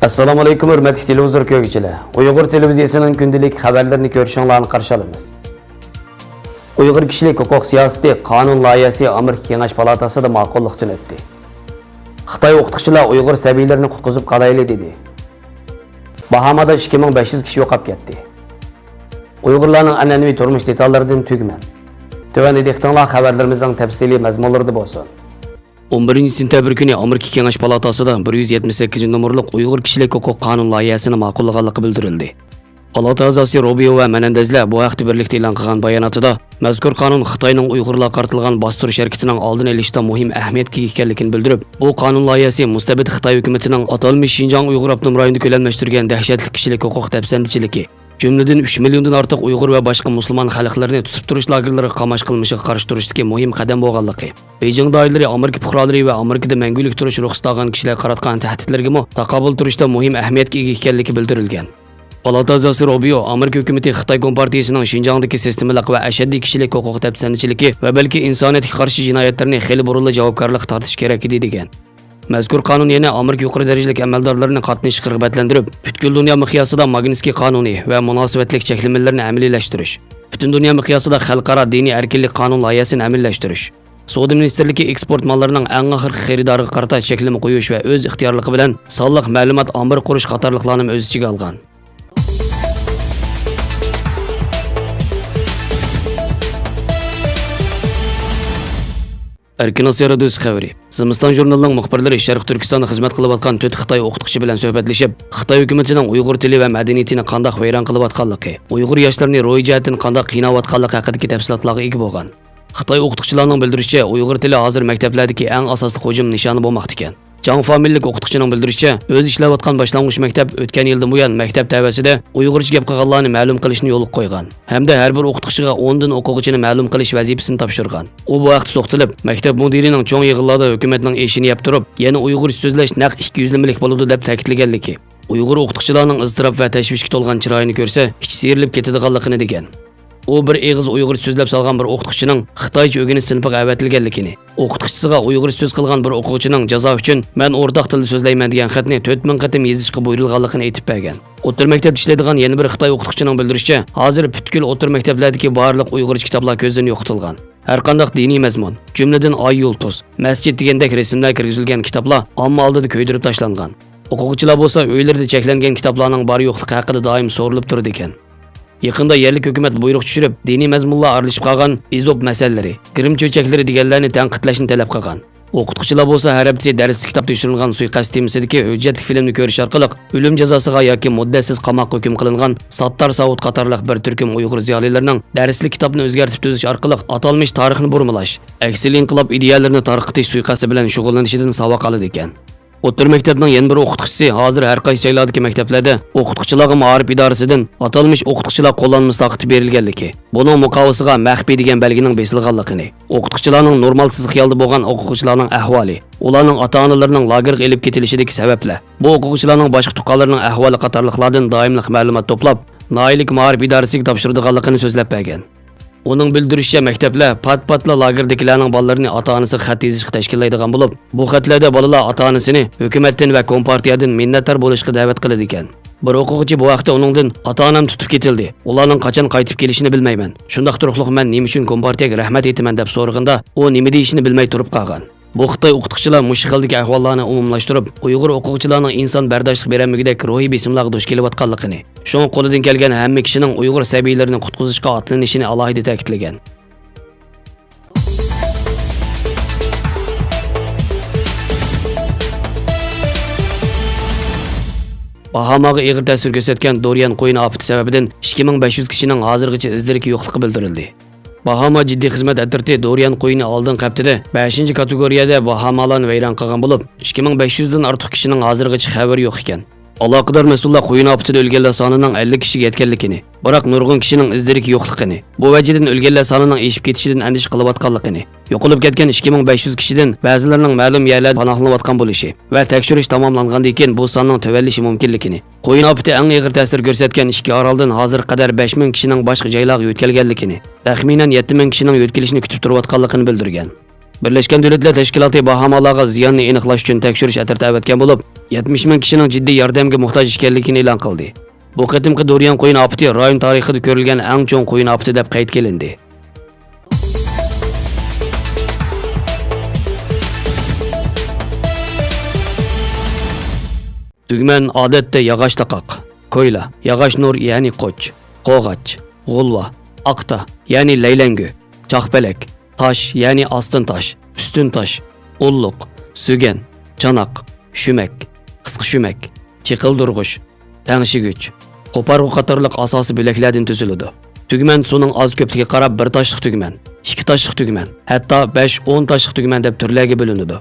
Assalomu alaykum hurmatli televizor ko'ruvchilar. Uyg'ur televiziyasining kundalik xabarlarini ko'rishingizni qarshi olamiz. Uyg'ur kishilik huquq siyosati qonun loyihasi Amerika Kengash palatasida ma'qullikdan o'tdi. Xitoy o'qituvchilar Uyg'ur sabiylarini qutqizib qolayli dedi. Bahamada 2500 kishi yo'qolib ketdi. Uyg'urlarning an'anaviy turmush detallaridan tugman. Tövəndə diqqətinizə xəbərlərimizin təfsili məzmunlarında bolsun. 11 sentyabr günü Amerika Kengash palatasida 178 numurluq Uyg'ur kishilik huquq qonun loyihasini ma'qullaganligi bildirildi. Palata a'zosi Robio va Menendezlar bu haqda birlikda e'lon qilgan bayonotida mazkur qonun Xitoyning Uyg'urlarga qartilgan bostirish harakatining oldini olishda muhim ahamiyatga ekanligini bildirib, bu qonun loyihasi mustabid Xitoy hukumatining atalmish Xinjiang Uyg'ur avtonom rayonida ko'lamlashtirgan dahshatli kishilik huquq dafsandichiligi, jumladan 3 milliondan ortiq Uyg'ur va boshqa musulmon xalqlarini tutib turish lagerlariga qamash qilmishiga qarshi turishdagi muhim qadam bo'lganligi, Beijing doiralari Amerika fuqarolari va Amerikada mangulik turish ruxsati olgan kishilar qaratgan tahdidlarga taqobil turishda muhim ahamiyatga ega ekanligi bildirilgan. Palata a'zosi Robio Amerika hukumati Xitoy Kompartiyasining Xinjiangdagi sistemalik va ashaddiy kishilik huquq dafsandichiligi va balki insoniyatga qarshi jinoyatlarni xeli burunli javobgarlik tortish kerak edi degan. Mazkur qonun yana Amerika yuqori darajalik amaldorlarini qatnashish rag'batlantirib, butkul dunyo miqyosida Magnitskiy qonuni va munosabatlik cheklamalarni amaliylashtirish, butun dunyo miqyosida xalqaro diniy erkinlik qonun loyihasini amaliylashtirish, Savdo ministerligi eksport mollarining eng oxirgi xaridoriga qarata cheklama qo'yish va o'z ixtiyorligi bilan sonliq ma'lumot ombir qurish qatorliqlarni o'z ichiga olgan. Erkin Asiya radiosi xabari. Zimiston jurnalining muxbirlari Sharq Turkistonda xizmat qilayotgan 4 Xitoy o'qituvchi bilan suhbatlashib, Xitoy hukumatining Uyg'ur tili va madaniyatini qanday vayron qilayotganligi, Uyg'ur yoshlarini ro'y jihatdan qanday qiynayotganligi haqidagi tafsilotlarga ega bo'lgan. Xitoy o'qituvchilarining bildirishicha, Uyg'ur tili hozir maktablardagi eng asosli hujum nishoni bo'lmoqda ekan. Jang familiyalik o'qituvchining bildirishicha, o'z ishlayotgan boshlang'ich maktab o'tgan yildan buyon maktab tavasida Uyg'urcha gap qilganlarni ma'lum qilishni yo'l qo'ygan. Hamda har bir o'qituvchiga 10 dan o'quvchini ma'lum qilish vazifasini topshirgan. U bu vaqtda to'xtalib, maktab mudirining cho'ng yig'inlarda hukumatning ishini yap turib, yana Uyg'urcha so'zlash naq 200lik bo'ladi deb ta'kidlaganligi. Uyg'ur o'qituvchilarining iztirob va tashvishga to'lgan chiroyini ko'rsa, ichi serilib ketadiganligini degan. U bir eg'iz Uyg'urcha so'zlab salgan bir o'qituvchining Xitoycha o'rganish sinfiga avatilganligini, o'qituvchisiga Uyg'urcha so'z qilgan bir o'quvchining jazo uchun "Men o'rtoq tilda so'zlayman" degan xatni 4000 qatim yozishga buyurilganligini aytib bergan. O'tir maktabda ishlaydigan yana bir Xitoy o'qituvchining bildirishicha, hozir butkul o'tir maktablardagi barliq Uyg'urcha kitoblar ko'zdan yo'qotilgan. Har qanday diniy mazmun, jumladan oy yulduz, masjid degandek rasmlar kirgizilgan kitoblar omma oldida ko'ydirib tashlangan. O'quvchilar bo'lsa uylarida cheklangan kitoblarning bor yo'qligi haqida doim so'rilib turdi ekan. Yaqında yerlik hukumat buyruq tushirib, diniy mazmunlar aralashib qolgan izop masalalari, kirim cho'chaklari deganlarni tanqidlashni talab qilgan. O'qituvchilar bo'lsa har hafta dars kitobda tushirilgan suiqasd temasidagi hujjatli filmni ko'rish orqali o'lim jazosiga yoki muddatsiz qamoqqa hukm qilingan Sattar Saud qatorliq bir turkum Uyg'ur ziyolilarining darslik kitobni o'zgartib tuzish orqali atalmish tarixni burmalash, aksil inqilob ideyalarini tarqitish suiqasdi bilan shug'ullanishidan savoq oladi ekan. O'tir maktabning yana bir o'qituvchisi hozir har qaysi joylardagi maktablarda o'qituvchilarga ma'rif idorasidan atalmish o'qituvchilar qo'llanmasi taqdi berilganligi, buning muqovasiga maxfiy degan belgining besilganligini, o'qituvchilarning normal siziq yolda bo'lgan o'quvchilarning ahvoli, ularning ota-onalarining lagerga elib ketilishidagi sabablar, bu o'quvchilarning boshqa tuqqanlarining ahvoli qatorliqlardan doimlik ma'lumot to'plab, noyillik ma'rif idorasiga topshiradiganligini so'zlab bergan. Uning bildirishicha maktablar pat-patla lagerdagilarning bolalarini ota-onasi xat yozishga tashkillaydigan bo'lib, bu xatlarda bolalar ota-onasini hukumatdan va kompartiyadan minnatdor bo'lishga da'vat qiladi ekan. Bir o'quvchi bu vaqtda uningdan ota-onam tutib ketildi. Ularning qachon qaytib kelishini bilmayman. Shundaq turuqliq men nima uchun kompartiyaga rahmat aytaman deb so'raganda, u nima deyishini bilmay turib qolgan. Bu Xitoy o'qituvchilar mush xildagi ahvollarni umumlashtirib, Uyg'ur o'quvchilarining inson bardoshlik berolmagidek ruhiy besimlarga duch kelayotganligini, shunga qo'lidan kelgan hamma kishining Uyg'ur sabiylarini qutqizishga otlanishini alohida ta'kidlagan. Bahamaga og'ir ta'sir ko'rsatgan Dorian qo'yini ofati sababidan 2500 kishining hozirgacha izlari yo'qligi bildirildi. Bahama jiddiy xizmat atirti Dorian qo'yini oldin qaptida 5-kategoriyada Bahamalarni vayron qilgan bo'lib, 2500 dan ortiq kishining hozirgacha xabari yo'q ekan. Aloqador mas'ullar qo'yin ofatida o'lganlar sonining 50 kishiga yetganligini, biroq nurg'un kishining izlari yo'qligini, bu vajdan o'lganlar sonining eshib ketishidan andish qilayotganligini, yo'qolib ketgan 2500 kishidan ba'zilarining ma'lum yerlarda panohlanayotgan bo'lishi va tekshirish tamomlangandan keyin bu sonning tuvalishi mumkinligini, qo'yin ofati eng og'ir ta'sir ko'rsatgan ikki oroldan hozir qadar 5000 kishining boshqa joylarga yo'tkalganligini, taxminan 7000 kishining yo'tkilishini kutib turayotganligini bildirgan. Birleşken Devletler Teşkilatı bahamalarga ziyanni aniqlash uchun tekshirish atirta avatgan bo'lib, 70 ming kishining jiddiy yordamga muhtoj ekanligini e'lon qildi. Bu qatimki Dorian qo'yin ofati rayon tarixida ko'rilgan eng cho'ng qo'yin ofati deb qayd qilindi. Tugman odatda yog'och taqoq, ko'yla, yog'och nur ya'ni qo'ch, qo'g'ach, g'ulva, aqta ya'ni laylangu, chaqpalak, tosh ya'ni ostin tosh, ustun tosh, ulluq, sugan, chanoq, shumak, qisqa shumak, chiqildirg'ish, tangshigich, qo'parg'u qatorliq asosiy bo'laklardan tuziladi. Tugman suning oz ko'pligiga qarab bir toshliq tugman, ikki toshliq tugman, hatto 5-10 toshliq tugman deb turlarga bo'linadi.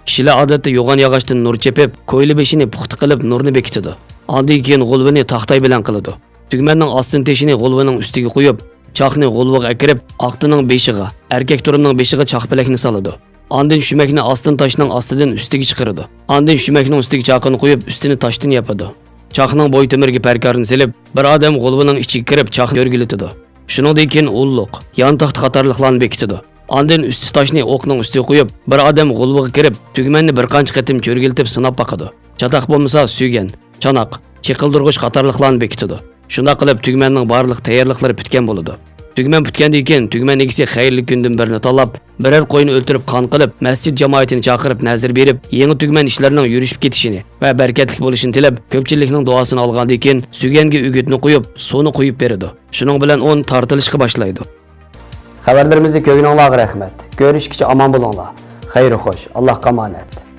Kishilar odatda yo'g'on yog'ochdan nur chepib, ko'yli beshini puxta qilib nurni bekitadi. Ondan keyin g'ulvini taxtay bilan qiladi. Tugmanning ostin teshini g'ulvining ustiga qo'yib, choqni g'ulviga akirib, aqtining beshiga, erkak turining beshiga choqpalakni soladi. Ondan shumakni ostin toshning ostidan ustiga chiqaradi. Ondan shumakning ustiga choqini qo'yib, ustini toshdan yapadi. Choqning bo'y temirga parkarni silib, bir odam g'ulvining ichiga kirib choqni o'rgilitadi. Shuningdek keyin ulluq, yon taxt qatorliqlarni bekitadi. Ondan usti toshni o'qning ustiga qo'yib, bir odam g'ulviga kirib, tugmanni bir qancha qatim cho'rgiltib sinab boqadi. Chatoq bo'lmasa suygan, chanoq, chiqildirg'ish qatorliqlarni bekitadi. Shunda qilib tugmanning barliq tayyorliqlari bitgan bo'ladi. Tugman bitgandan keyin tugman egisi xayrli kundan birini tanlab, biror qo'yni o'ltirib qon qilib, masjid jamoatini chaqirib nazir berib, yangi tugman ishlarining yurishib ketishini va barakatli bo'lishini tilab, ko'pchilikning duosini olgandan keyin suganga o'gitni qo'yib, suvni qo'yib beradi. Shuning bilan on tortilishga boshlaydi. Xabarlarimizni ko'rganingizga rahmat. Ko'rishguncha omon bo'linglar. Xayr xo'sh, Allohga omonat.